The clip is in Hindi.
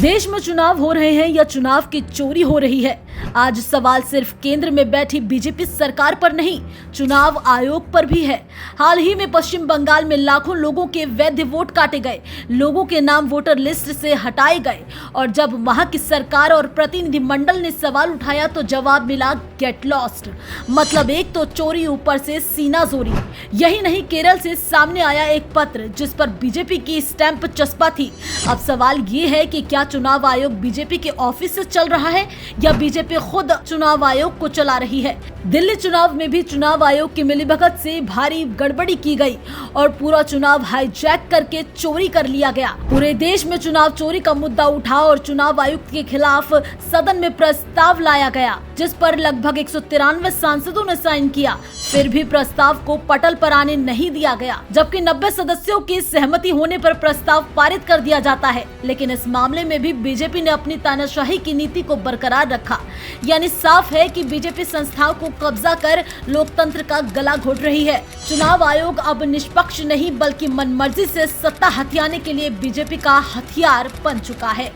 देश में चुनाव हो रहे हैं या चुनाव की चोरी हो रही है, आज सवाल सिर्फ केंद्र में बैठी बीजेपी सरकार पर नहीं, चुनाव आयोग पर भी है। हाल ही में पश्चिम बंगाल में लाखों लोगों के वैध वोट काटे गए, लोगों के नाम वोटर लिस्ट से हटाए गए और जब वहां की सरकार और प्रतिनिधिमंडल ने सवाल उठाया तो जवाब मिला गेट लॉस्ट। मतलब एक तो चोरी, ऊपर से सीना जोरी। यही नहीं, केरल से सामने आया एक पत्र जिस पर बीजेपी की स्टैंप चस्पा थी। अब सवाल ये है कि क्या चुनाव आयोग बीजेपी के ऑफिस से चल रहा है या बीजेपी खुद चुनाव आयोग को चला रही है। दिल्ली चुनाव में भी चुनाव आयोग की मिलीभगत से भारी गड़बड़ी की गई और पूरा चुनाव हाईजैक करके चोरी कर लिया गया। पूरे देश में चुनाव चोरी का मुद्दा उठा और चुनाव आयुक्त के खिलाफ सदन में प्रस्ताव लाया गया, जिस पर लगभग 193 सांसदों ने साइन किया। फिर भी प्रस्ताव को पटल पर आने नहीं दिया गया, जबकि 90 सदस्यों की सहमति होने पर प्रस्ताव पारित कर दिया जाता है। लेकिन इस मामले में भी बीजेपी ने अपनी तानाशाही की नीति को बरकरार रखा। यानी साफ है कि बीजेपी संस्थाओं को कब्जा कर लोकतंत्र का गला घोट रही है। चुनाव आयोग अब निष्पक्ष नहीं बल्कि मनमर्जी से सत्ता हथियाने के लिए बीजेपी का हथियार बन चुका है।